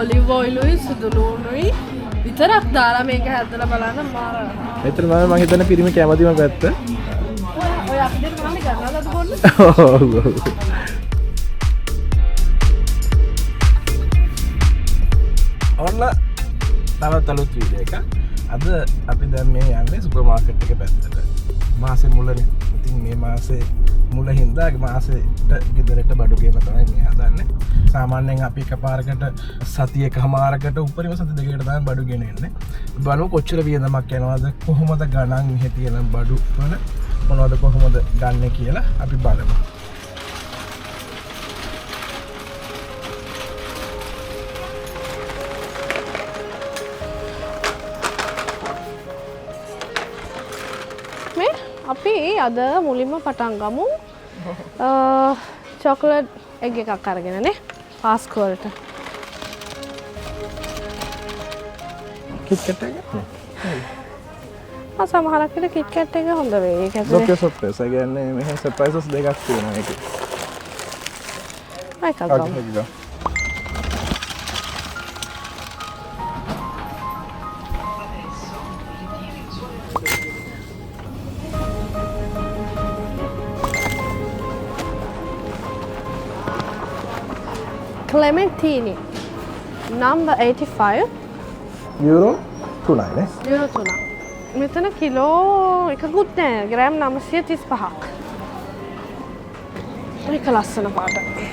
Olive ඔයිලුයි සුදු ලුණුයි විතරක් දාලා මේක හැදලා බලන්න මාර. මෙතන තමයි මම හිතන්නේ පිරිමි කැමතිම පැත්ත. ඔය අපිට කන්නේ ගන්නවද බොන්න? ඔව්. ඔන්න තවත් අලුත් වීඩියෝ එකක්. අද අපි දැන් මේ යන්නේ සුපර් මාකට් එක පැත්තට. මාසේ මුලනේ. ඉතින් මේ මාසේ මුල හින්දා මාසෙට ගෙදරට බඩු ගේම තමයි මේ හදන්නේ. සාමාන්‍යයෙන් අපි එකපාරකට සතියකමාරකට උඩරිම සති දෙකකට තමයි බඩු ගෙන එන්නේ. බලමු කොච්චර වියදමක් යනවද කොහොමද ගණන් මෙහෙ තියෙන බඩු වල මොනවද කොහොමද ගන්න කියලා අපි බලමු. අපි අද මුලින්ම පටන් ගමු චොකලට් එග් එකක් අරගෙන නේ පාස්කෝ වලට කිට් කැට් එක සමහරක් විට කිට් කැට් එක හොඳ වෙයි ඒක ඇතුලේ ලොකේ සර්ප්‍රයිස් ඒ කියන්නේ මෙහෙ සර්ප්‍රයිසස් දෙකක් තියෙනවා ඒකේ එකක් ගමු Clementine number 85 euro 3යි නේ euro 3 මෙතන කිලෝ එකකුත් නෑ ග්‍රෑම් 935ක් මේක ලස්සන පාටයි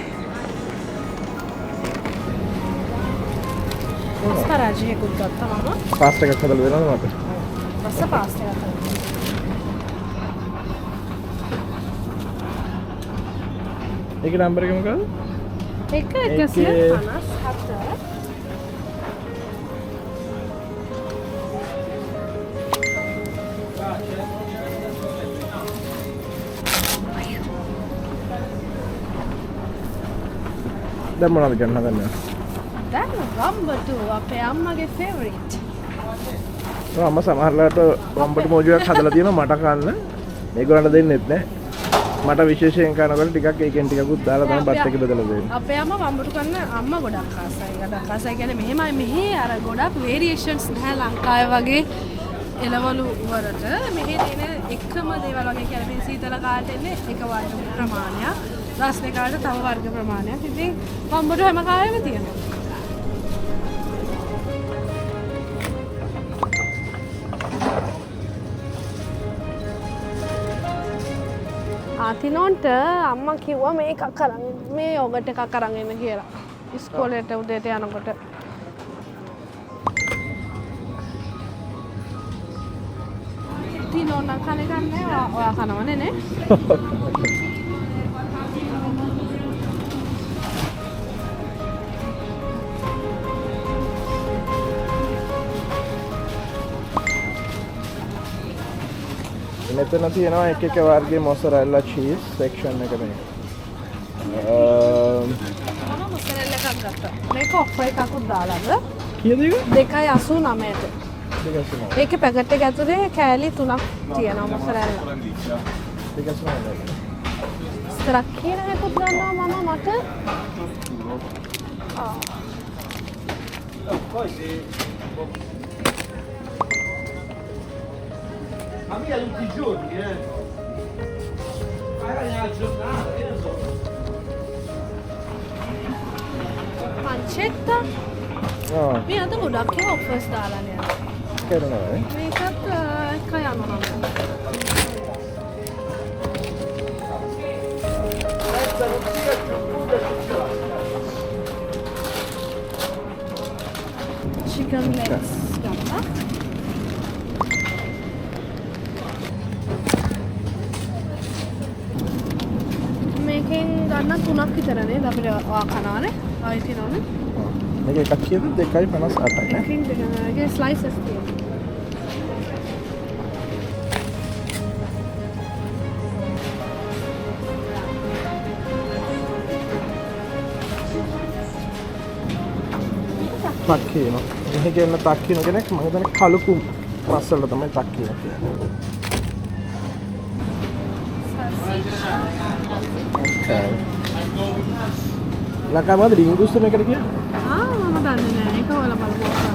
ස්පරාජියකුත් ගත්තා මම පාස්ට් එකක් හදලා දෙනවද මට රස පාස්ට් එකක් හදලා ඒකේ නම්බර එක මොකක්ද එක 157 දැන් මොනවද ගන්න හදන්නේ දැන් වම්බටු අපේ අම්මගේ ෆේවරිට් අම්මා සමහරලාට වම්බටු මොජුවක් හදලා තියෙනවා මට කන්න මේගොල්ලන්ට දෙන්නෙත් නෑ මට විශේෂයෙන් කනකොට ටිකක් ඒකෙන් ටිකකුත් දාලා තමයි බත් එක බෙදලා දෙන්නේ. අපේ අම්මා වම්බටු කන්න අම්මා ගොඩක් ආසයි. ගොඩක් ආසයි කියන්නේ මෙහෙමයි මෙහි අර ගොඩක් වේරියේෂන්ස් නැහැ ලංකාවේ වගේ එළවලු වලට. මෙහි තියෙන එකම දේවල් වගේ කියන්නේ මේ සීතල කාලේ එන්නේ එක වර්ග ප්‍රමාණයක්. රස්නේ කාලේ තව වර්ග ප්‍රමාණයක්. ඉතින් වම්බටු හැම කාලෙම තියෙනවා. ආතිනොන්ට අම්මා කිව්වා මේකක් අරන් මේ යෝගට් එකක් අරන් එන්න කියලා. ඉස්කෝලේට උදේට යනකොට. තිනොන්න කන්නේ නැහැ. ඔයා කනවනේ නේ. මෙතන තියෙනවා එක එක වර්ගයේ මොසරෙල්ලා චීස් සෙක්ෂන් එක මේ. මම මොසරෙල්ලා එකක් ගත්තා. මේක ඔෆර් එකකුත් දාලාද? කීයද ඒක? 2.89ට. 2.89. ඒකේ පැකට් එක ඇතුලේ කෑලි 3ක් තියෙනවා මොසරෙල්ලා. 2.89. ස්ට්‍රක්කින එකකුත් ගන්නවා මම මට. A me è tutti i giorni, Magari nella giornata, che ne so. පංචෙත්ත මේ අද ගොඩක් ඒවා ඔෆර්ස් දාලා නේද? කරනවා නේ. මේකත් එක යනවා. chicken legs ගත්තා. මේකෙන් ගන්න 3ක් විතර නේද අපිට කනානේ ආයෙත් නෝනේ මේක එකක් කීයද 2.58යි නේ එකකින් දෙකේ ස්ලයිසස් තියෙනවා තක්කිනෝ මෙහි කියන තක්කිනෝ කෙනෙක් මම හිතන්නේ කලුකු මස් වල තමයි තක්කිනෝ කියන්නේ ලකා මොකද ඩිංගුස් මේකට කියන්නේ? මම දන්නේ නැහැ. ඒක ඔයාලා බලපුවා.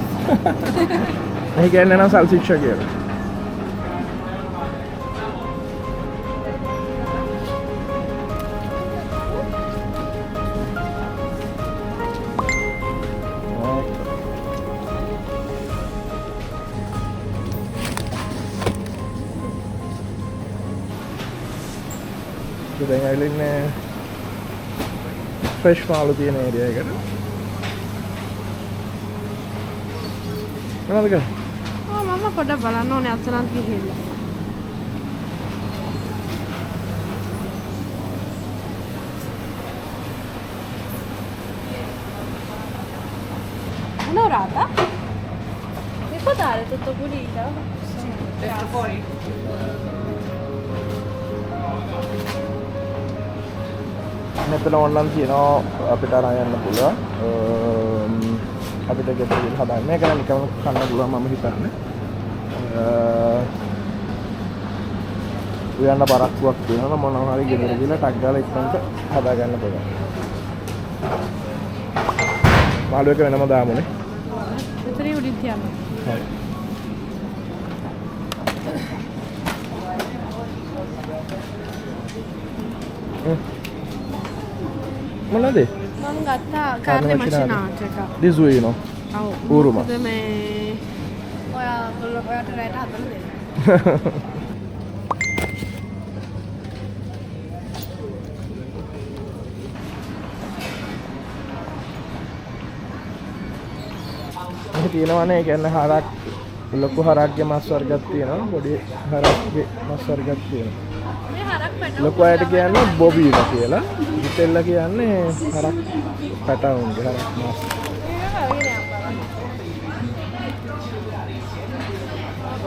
මේ කියන්නේ නම් සල්සිච්චා කියලා. දැන් ඇවිල්ලා ඉන්නේ ෆ්‍රෙෂ් මාළු තියෙන ඒරියා එකට. මොනවද කරන්නේ? මම පොඩ්ඩක් බලන්න ඕනේ අතනත් ගිහිල්ලා. Onorata? Mi può dare tutto pulito? Esco fuori? මෙතන ඕනනම් තියෙනවා අපිට අරන් යන්න පුළුවන්. අපිට ගෙදර ගිහින් හදාගන්න. මේක නම් නිකන් කන්න පුළුවන් මම හිතන්නේ. උයන්න බරක්කුවක් තියෙනවා මොනවා හරි ගෙදර ගිහලා ටක් ගාලා ඉක්මනට හදාගන්න පුළුවන්. මාළු එක වෙනම දාමුනේ. මෙතන උඩින් තියන්න. හරි. මොනවද? මම ගත්තා කාර්නේ මැෂිනාට් එක. දිසුයිනෝ. ඔව්. ඌරුම. මොකද මේ ඔයාට රැට හදලා දෙන්න. මේක තියෙනවනේ ඒ කියන්නේ හරක් ලොකු හරක්ගේ මස් වර්ගයක් තියෙනවා පොඩි හරක්ගේ මස් වර්ගයක් තියෙනවා. මේ හරක් පැට ලොකු අයට කියන්නේ බොබීලා කියලා. ඉතෙල්ලා කියන්නේ හරක් පැටවුන්ගේ හරක් මාස්.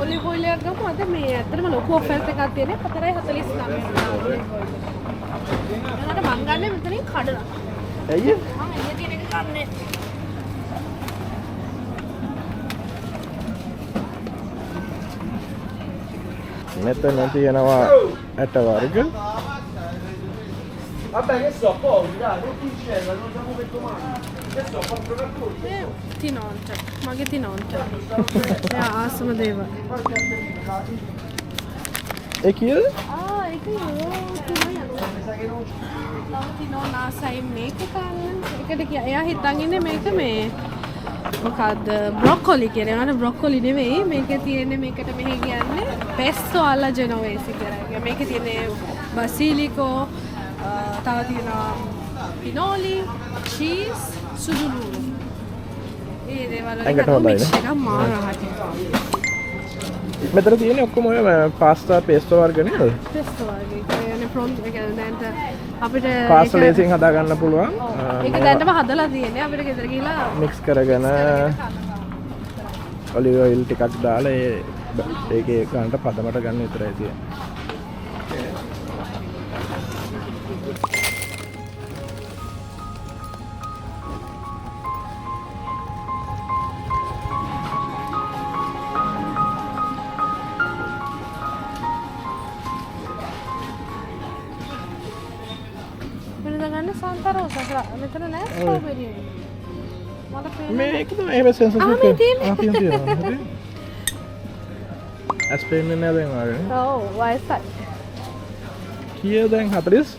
ඔලිව් ඔයිල් එකක් ගමු අද මේ ඇත්තටම ලොකු ඔෆර් එකක් තියෙනවා 4.49. මම ගන්නේ මෙතනින් කඩලා. ඇයි? මම එළිය තියෙන එක ගන්නෙ. මෙතන තියෙනවා ඇට වර්ග. Vabbè, che so, poi, dai, non ti c'era, non abbiamo detto mai. Che so, compro una cosa. තිනොන්ට මගේ තිනොන්ට එයා ආසම දේවල් ඒ කීයද? ඒක තිනෝ නාසයි මේක කාලෙන් ඒකට එයා හිතන් ඉන්නේ මේක මේ මොකද්ද බ්‍රොකොලි කියලා. ඒකට බ්‍රොකොලි නෙවෙයි මේකේ තියෙන්නේ මේකට මෙහි කියන්නේ පෙස්සෝ අල්ලා ජෙනෝවේසි කියලා. මේකේ තියෙන්නේ බසිලිකෝ තව තියෙනවා පිනෝලි චීස් සුදුලු ඒ දේවල් ඇඟට හොඳයි නේ. එකක් මාර රහයි. මෙතන තියෙන්නේ ඔක්කොම ඔය පාස්තා පේස්ටෝ වර්ග නේද? පෙස්සෝ වගේ. ඒ කියන්නේ ෆ්‍රොම් එක දැන්ට අපිට පාස්තා ලේසියෙන් හදා ගන්න පුළුවන්. ඒක දැන්ටම හදලා තියෙන්නේ අපිට ගෙදර ගිහලා මික්ස් කරගෙන ඔලිව් ඔයිල් ටිකක් දාලා ඒකේ ගන්නට පදමට ගන්න විතරයි තියෙන්නේ. මෙතන නෑ ස්ට්‍රෝබෙරි එක. මට පේන්නේ මේක තමයි එහෙම සෙන්සර් ආ, මේ තියෙන්නේ. තියෙනවා. ඇස් පේන්නේ නැහැ දැන් ආගෙන. ඔව් වයසයි. කීයද දැන් 40?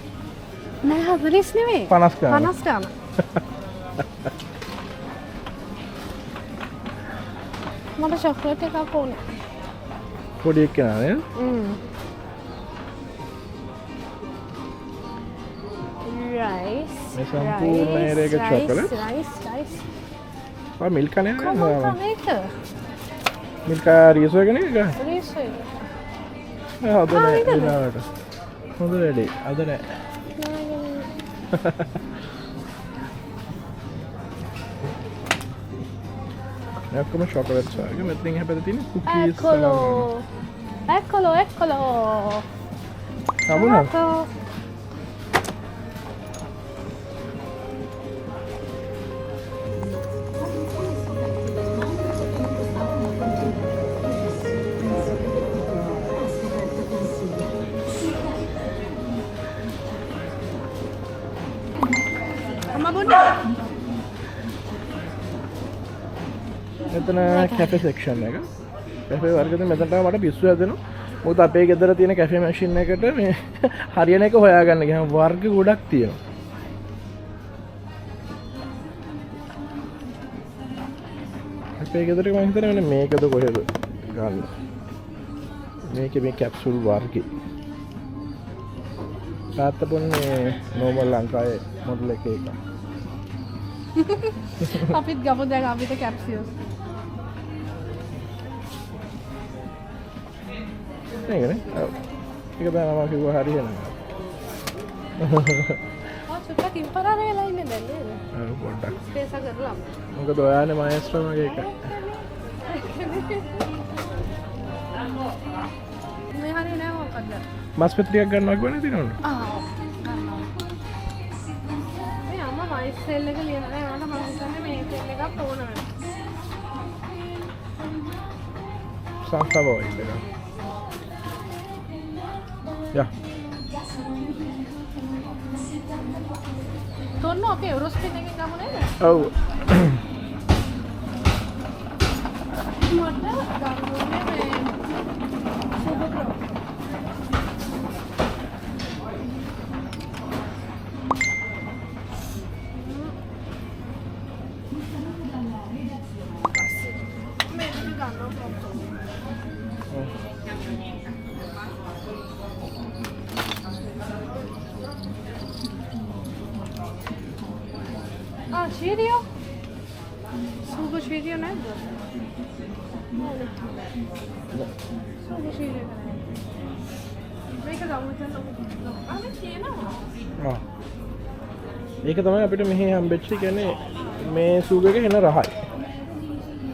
නෑ 40 නෙවෙයි. 50 ගන්න. 50 ගන්න. මට චොක්ලට් එකක් ඕනේ. පොඩි එක්කෙනා නේද? Rice. මේ සම්පූර්ණ ඒරේක chocolate. Rice. ආ මිල්ක් කන්නේ Come on, නේද? come මිල්ක් රියසෝ එක නේද? Rice. හොඳ නෑ දිනාවට. හොඳ වැඩේ. අද නෑ. ඔක්කොම chocolate වර්ග. මෙතනින් හැබැයි තියෙන cookies. Eccolo. හම්බුණා? මෙතන කැෆේ සෙක්ෂන් එක. කැෆේ වර්ගද මෙතනට මට පිස්සු හැදෙනවා. මොකද අපේ ගෙදර තියෙන කැෆේ මැෂින් එකට මේ හරියන එක හොයාගන්න ගියාම වර්ග ගොඩක් තියෙනවා. අපේ ගෙදර මම හිතන්නේ මෙන්න මේකද කොහෙද ගන්න. මේකේ මේ කැප්සූල් වර්ගේ. තාත්තා බොන්නේ නෝමල් ලංකාවේ මොඩල් එක. අපිත් ගමු දැන් අපිට කැප්සියුල්ස්. නේද? ඔව්. ඒක තමයි මම කිව්වා හරියන්නේ. චුට්ටක් ඉම්පරාර වෙලා ඉන්නේ දැන් නේද? ඔව් පොඩ්ඩක්. ස්පේස් එක කරලා. මොකද ඔයානේ මහේස්ත්‍රෝ වගේ එක. මේ හරිය නෑ මොකක්ද? මස් පෙට්ටියක් ගන්නවා කියන්නේ තියෙනවද? ගන්නවා. මේ අම්මා වයිස් සෙල් එක ලියලා නැහැ. මම හිතන්නේ මේ සෙල් එකක් ඕන වෙනවා. sunflower oil එක. යා. තොන්න අපේ යුරෝස්පින් එකෙන් ගමු නේද? ඔව්. මට ගම්මුනේ මේ සුබ Cheerio? Sugo Cheerio නැද්ද? Sugo Cheerio මේක ගමුදෙන් අනේ තියෙනවා. ආ. ඒක තමයි අපිට මෙහි හම්බෙච්ච කියන්නේ මේ සූප් එක හෙන රහයි.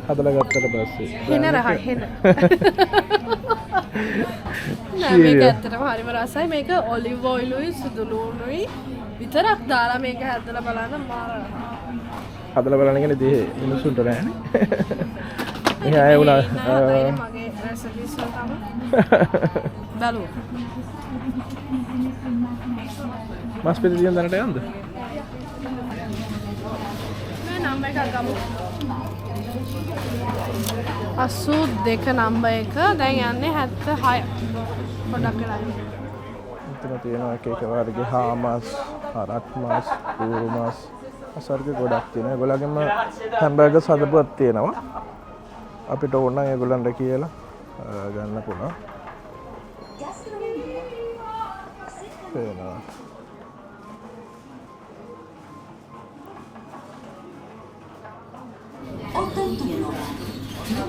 හදලා ගත්තට පස්සේ. හෙන රහයි හෙන. නෑ මේක ඇත්තටම හරිම රසයි. මේක ඔලිව් ඔයිලුයි සුදු ලුණුයි විතරක් දාලා මේක හැදලා බලන්න මාර හදලා බලන්න කියන්නේ දෙහි මිනිසුන්ට නෑනේ. මෙහි ආයෙ උනා මගේ රෙසිපිස් වල තමයි. බලමු. මස් පිටි දින දැනට යන්නද? මේ නම්බර් එක ගමු. 82 නම්බර් එක දැන් යන්නේ 76. පොඩක් වෙලා ඉන්නේ. මෙතන තියෙනවා එක එක වර්ගයේ හාමස්, හරක් මාස්, ඌරු මාස්, අසර්ග ගොඩක් තියෙනවා. ඒගොල්ලන්ගෙම හැම්බර්ගර්ස් හදපුවක් තියෙනවා. අපිට ඕන නම් ඒගොල්ලන්ට කියලා ගන්න පුළුවන්. පේනවා.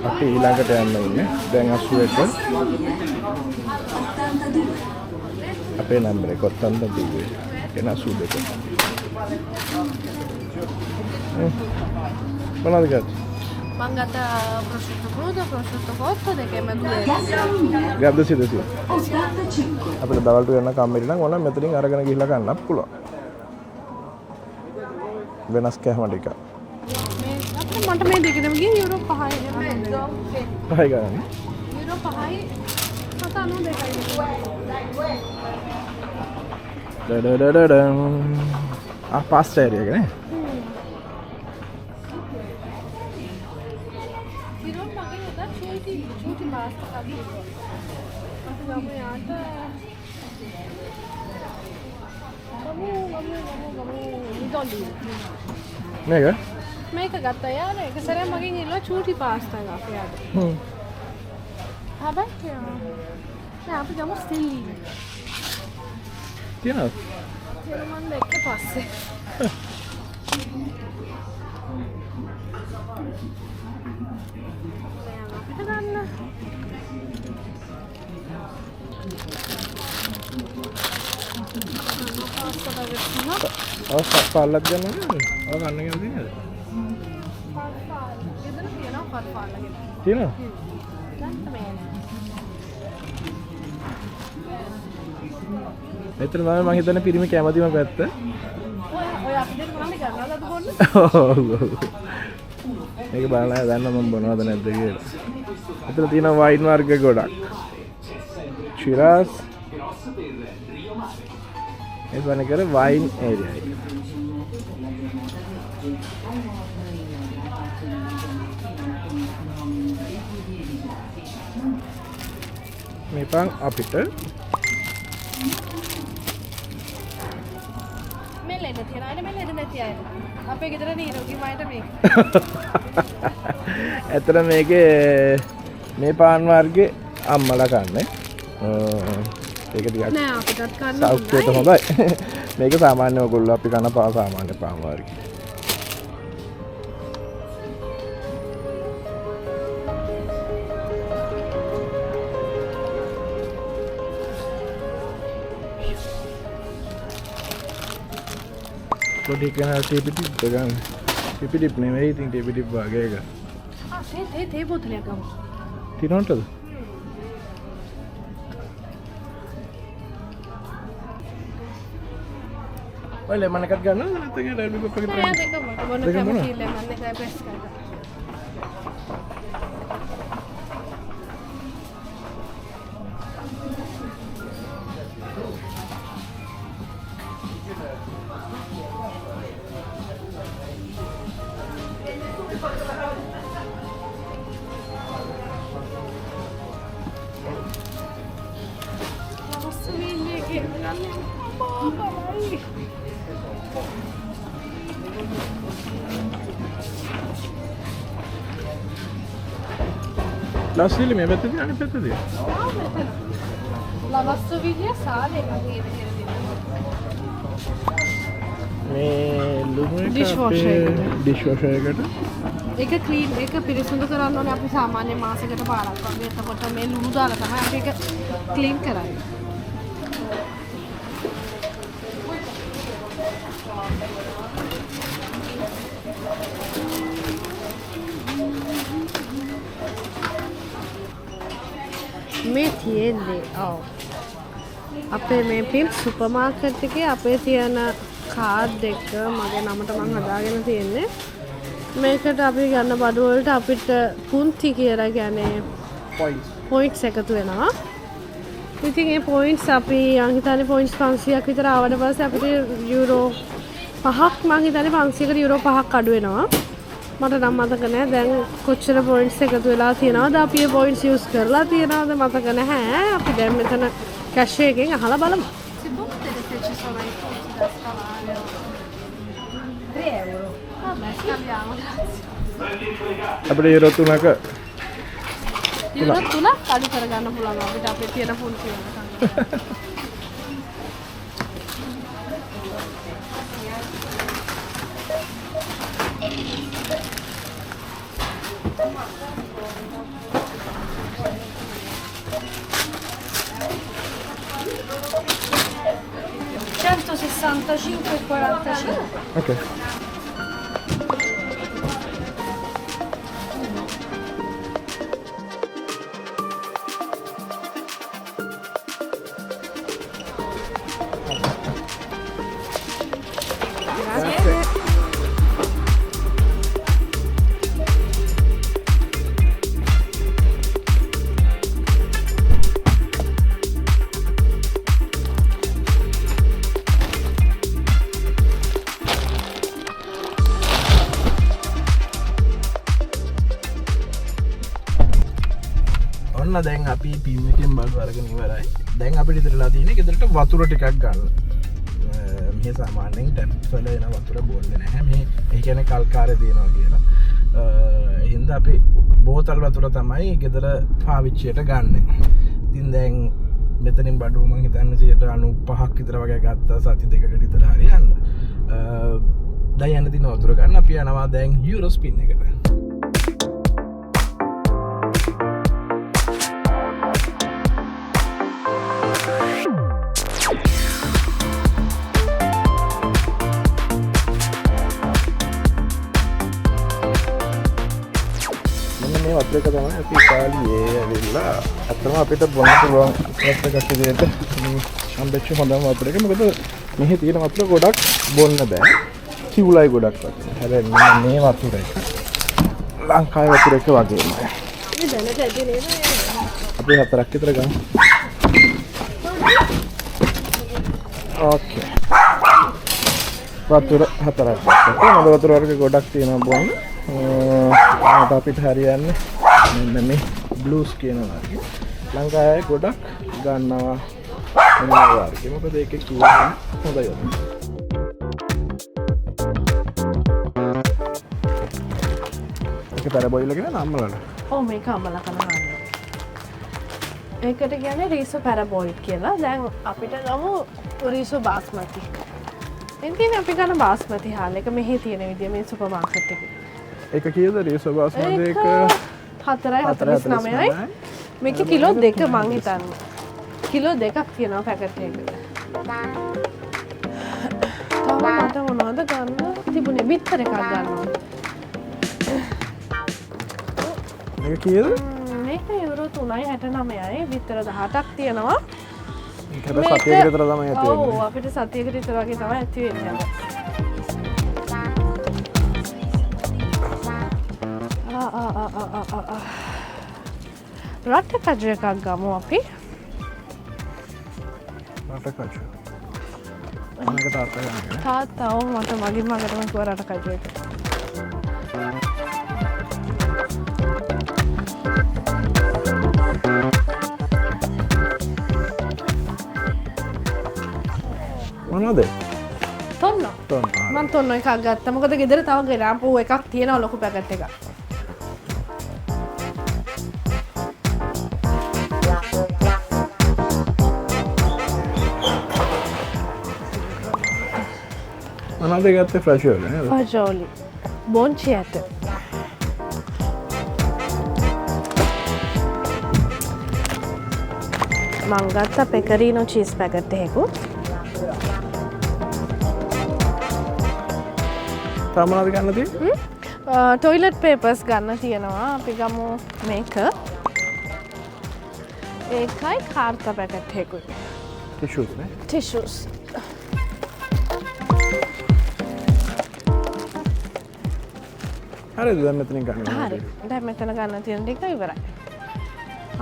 අපි ඊළඟට යන්න ඉන්නේ. දැන් 81. අපේ නම්බර එක ඔත්තන්ද දීවේ. එන 82. මොනවද ගත්තේ? මං ගත්ත prosciutto crudo, prosciutto cotto දෙකම දුවේ. ගත්ත සිදසිය. අපිට දවල්ට යන කම්මැලි නම් ඕන මෙතනින් අරගෙන ගිහිල්ලා ගන්නත් පුළුවන්. වෙනස් කෑම ටික. මට මේ දෙකටම ගිහින් යුරෝ 5යි. 5යි ගන්න. යුරෝ 5යි 92. ආ පාස්ටා ඒරියා එක නේ. යුරෝ 5යි උදා චූටි පාස්තා කවි. අපි ගමු යාට. ගමු නිදොලි. මේක මේක ගත්තා යාර එක සැරයක් මගෙන් ඉල්ලුවා චූටි පාස්තා එකක් යාට. හැබැයි නෑ අපි ගමු ස්ටිල්. තියනවද? මම දැක්ක පස්සේ. අපිට ගන්න. පාල්ලක් ගන්න නේද? ඔය ගන්න කියලා තියෙනවද? ඉතින් කියනවා පාල්ලා කියලා. තියෙනවද? මෙතන තමයි මම හිතන්නේ පිරිමි කැමතිම පැත්ත. ඔය අපි දෙන්න මොනවද කරනවද බොන්න? මේක බලලා දැන් මම බොනවද නැද්ද කියලා. මෙතන තියෙනවා වයින් වර්ග ගොඩක්. Shiraz. ඒ වගේ කර වයින් ඒරියා එක. මේ පාන් අපිට මේ ලෙඩ තියන අය මේ ලෙඩ නැති අය. අපේ ගෙදර නිරෝගී මයට මේක. ඇත්තට මේකේ මේ පාන් වර්ගේ අම්මලා කන්නේ. ඒක ටිකක් නෑ අපිටත් කන්න සෞඛ්‍යයට හොඳයි. මේක සාමාන්‍ය ඔයගොල්ලෝ අපි කන සාමාන්‍ය පාන් වර්ගේ. පොඩි කෙනා ටිපිටිප් ගන්න. ටිපිටිප් නෙවෙයි ඉතින් ටිපිටිප් වගේ එක. තේ බෝතලයක් ගමු. තියනවද? ඔය ලෙමන් එකක් ගන්නවද නැත්නම් ලැබි කොප් එකක් නෑ දෙකම මොන කැමති ලෙමන් එක ප්‍රෙස් කරලා. ලස්සීලි මේ පැත්තේ අනිත් පැත්තේ. ලවස්තු විදිය සාලේ වගේ මේ ලුණු එක Dishwasher එකට. ඩිෂ්වොෂර් එකට ඒක ක්ලීන් ඒක පිරිසිදු කරන්න ඕනේ අපි සාමාන්‍ය මාසෙකට පාරක් වගේ. එතකොට මේ ලුණු දාලා තමයි අපි ඒක ක්ලීන් කරන්නේ. මේ තියෙන්නේ අපේ මේ පිම් සුපර් මාකට් එකේ අපේ තියෙන කාඩ් එක මගේ නමට මම හදාගෙන තියෙන්නේ. මේකට අපි ගන්න බඩු වලට අපිට පුන්ති කියලා කියන්නේ පොයින්ට්ස් එකතු වෙනවා. ඉතින් ඒ පොයින්ට්ස් අපි මං හිතන්නේ පොයින්ට්ස් 500ක් විතර ආවට පස්සේ අපිට යුරෝ 5ක් මං හිතන්නේ 500කට යුරෝ 5ක් අඩු වෙනවා. මට නම් මතක නැහැ දැන් කොච්චර පොයින්ට්ස් එකතු වෙලා තියෙනවද අපි ඒ පොයින්ට්ස් යූස් කරලා තියෙනවද මතක නැහැ. අපි දැන් මෙතන කැෂ් එකෙන් අහලා බලමු. අපිට යුරෝ 3ක යුරෝ 3ක් අඩු කරගන්න පුළුවන් අපිට අපේ තියෙන පුන්ති වලට. Okay. දැන් අපි පිම් එකෙන් බඩු අරගෙන ඉවරයි. දැන් අපිට ඉතිරලා තියෙන්නේ ගෙදරට වතුර ටිකක් ගන්න. මේ සාමාන්‍යයෙන් ටැප් වල එන වතුර බොන්නේ නැහැ. මේ ඒ කියන්නේ කල්කාරේ තියෙනවා කියලා. ඒ හින්දා අපි බෝතල් වතුර තමයි ගෙදර පාවිච්චියට ගන්නෙ. ඉතින් දැන් මෙතනින් බඩු මම හිතන්නේ 95ක් විතර වගේ ගත්තා සති දෙකකට විතර හරියන්න. දැන් යන්න දින වතුර ගන්න අපි යනවා දැන් යුරෝ ස්පින් එකට. වතුර එක තමයි අපි ඉතාලියේ ඇවිල්ලා අත්‍තරම අපිට බොන්න පුළුවන් වතුර එකක් විදිහට හම්බෙච්ච හොඳම වතුර එක. මොකද මෙහි තියෙන වතුර ගොඩක් බොන්න බෑ. කිවුලයි ගොඩක් වතුර. හැබැයි මේ වතුර එක ලංකාවේ වතුර එක වගේම. මේ දැනට ඇති නේද? අපි 4ක් විතර ගමු. ඕකේ. වතුර 4ක් ගත්තා. මොකද වතුර වර්ග ගොඩක් තියෙනවා බොන්න. අපිට හරියන්නේ මෙන්න මේ බ්ලූස් කියන වගේ. ලංකාවේ ගොඩක් ගන්නවා මොනවා වගේ මොකද ඒක කියන්නේ හොඳයි ඒක පැරබොයිල කියන නම්මලට ඔව් මේක අම්මලා කනවා ඒකට කියන්නේ රීසෝ පැරබොයිඩ් කියලා දැන් අපිට ගමු රීසෝ බාස්මති ඉතින් අපි ගන්න බාස්මති හාල් එක මෙහි තියෙන විදිය මේ සුපර් මාකට් එකේ ඒක කීයද රීසෝ බාස්මති එක 4.49යි මේක කිලෝ 2 මං හිතන්නේ කිලෝ 2ක් තියෙනවා පැකට් එකකට තව මට මොනවද ගන්න තිබුණේ බිත්තර එකක් ගන්නවා ඒක කීයද මේක යුරෝ 3.69යි බිත්තර 18ක් තියෙනවා ඒක සතියකට විතර තමයි ඇති වෙන්නේ ඔව් අපිට සතියකට විතර වගේ තමයි ඇති වෙන්නේ රට කජු එකක් ගමු අපි රට කජු අනක තාත්තා ගන්න තාත්තා ඔව් මට මගින් මගටම කිව්ව රට කජු එක මොනවද තොන්න තොන්න මම තොන්න එකක් ගත්තා මොකද ගෙදර තව ග්‍රෑම්පෝ එකක් තියෙනවා ලොකු පැකට් එකක් මොනවද ගත්තේ ෆ්‍රෙෂ් වල නේද ෆජෝලි බොන්චි ඇට මං ගත්තා පෙකරීනෝ චීස් පැකට් එකකුත් තමනද ගන්න තියෙන්නේ ටොයිලට් පේපර්ස් ගන්න තියෙනවා අපි ගමු මේක ඒකයි කාර්තා පැකට් එකකුයි ටිෂුස් නේ ටිෂුස් හරිද දැන් මෙතනින් ගන්න හරි දැන් මෙතන ගන්න තියෙන ටික ඉවරයි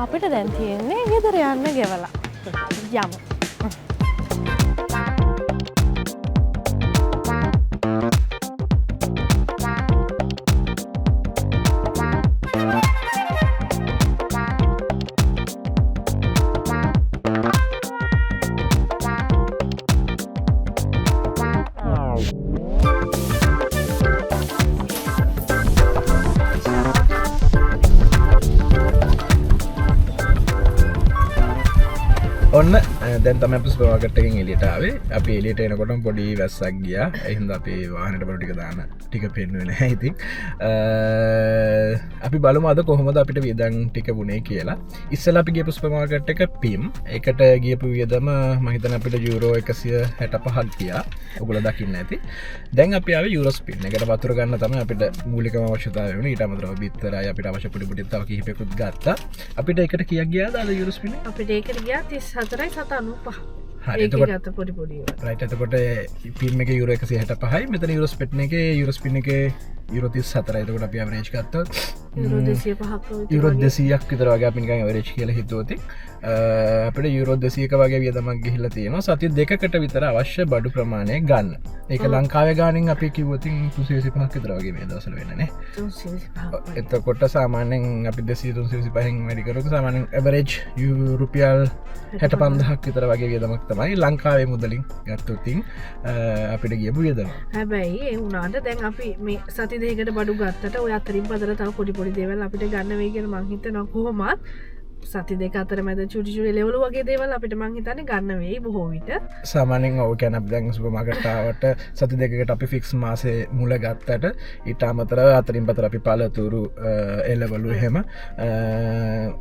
අපිට දැන් තියෙන්නේ ගෙදර යන්න ගෙවලා යමු ඔන්න දැන් තමයි අපි සුපර් මාකට් එකෙන් එළියට ආවේ. අපි එළියට එනකොටම පොඩි වැස්සක් ගියා. ඒ හින්දා අපි වාහනේට බඩු ටික දාන ටික පෙන්නුවේ නැහැ ඉතින්. අපි බලමු අද කොහොමද අපිට වියදම් ටික වුණේ කියලා. ඉස්සෙල්ලා අපි ගියපු සුපර් මාකට් එක PIM. ඒකට ගියපු වියදම මම හිතන්නේ අපිට යුරෝ 165ක් ගියා. ඔයගොල්ලෝ දකින්න ඇති. දැන් අපි ආවේ යුරෝ ස්පින් එකට වතුර ගන්න තමයි අපිට මූලිකම අවශ්‍යතාවය වුණේ. ඊට අමතරව බිත්තරයි අපිට අවශ්‍ය පොඩි පොඩි තව කිහිපයකුත් ගත්තා. අපිට ඒකට කීයක් ගියාද අද යුරෝ ස්පින් එක? අපිට ඒකට ගියා 34.95 හරි ඒක ගත්ත පොඩි පොඩි රයිට් එතකොට PIM එකේ යුරෝ 165යි මෙතන යුරෝ ස්පින් එකේ යුරෝ ස්පින් එකේ යුරෝ 34යි එතකොට අපි ඇවරේජ් ගත්තොත් යුරෝ 205ක් යුරෝ 200ක් විතර වගේ අපි නිකන් ඇවරේජ් කියලා හිතුවොත් අපිට යුරෝ 200ක වගේ වියදමක් ගිහිල්ලා තියෙනවා සති දෙකකට විතර අවශ්‍ය බඩු ප්‍රමාණය ගන්න. ඒක ලංකාවේ ගානින් අපි කිව්වොත් 325ක් විතර වගේ මේ දවස්වල වෙන්නේ නේ. 325. එතකොට සාමාන්‍යයෙන් අපි 200 325න් වැඩි කරොත් සාමාන්‍යයෙන් ඇවරේජ් රුපියල් 65000ක් විතර වගේ වියදමක් තමයි ලංකාවේ මුදලින් ගත්තොත් අපිට ගියපු වියදම. හැබැයි ඒ වුණාට දැන් අපි මේ සති දෙකකට බඩු ගත්තට ඔය අතරින් පතර තව පොඩි පොඩි දේවල් අපිට ගන්න වෙයි කියලා මං හිතනවා කොහොමත් සති දෙක අතර මැද චුටි චුටි ලෙවල් වගේ දේවල් අපිට මං හිතන්නේ ගන්න වෙයි බොහෝ විට. සාමාන්‍යයෙන් ඔය කියන්නේ අපි දැන් සුපර් මාකට් ආවට සති දෙකකට අපි ෆික්ස් මාසේ මුල ගත්තට ඊට අමතරව අතරින් පතර අපි පළතුරු එළවලු එහෙම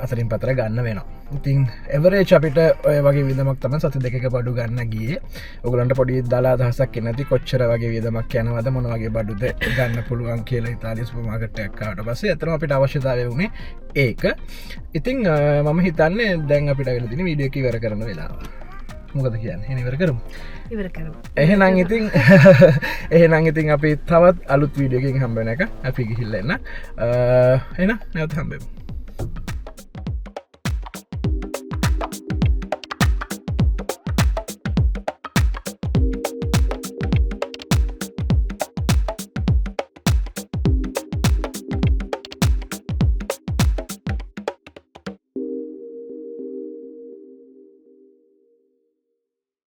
අතරින් පතර ගන්න වෙනවා. ඉතින් එවරේජ් අපිට ඔය වගේ වියදමක් තමයි සති දෙකක බඩු ගන්න ගියේ. ඔයගලන්ට පොඩි දාලා අදහසක් එන්නේ නැති කොච්චර වගේ වියදමක් යනවද මොන වගේ බඩුද ගන්න පුළුවන් කියලා ඉතාලිය සුපර් මාකට් එකක් ආවට පස්සේ අතන අපිට අවශ්‍යතාවය වුණේ ඒක. ඉතින් මම හිතන්නේ දැන් අපිට වෙලා තියෙන වීඩියෝ එක ඉවර කරන වෙලාව. මොකද කියන්නේ? එහෙනම් ඉවර කරමු. ඉවර කරමු. එහෙනම් ඉතින් අපි තවත් අලුත් වීඩියෝ එකකින් හම්බ වෙන එක අපි ගිහිල්ලා එන්න. එහෙනම් නැවත හම්බෙමු.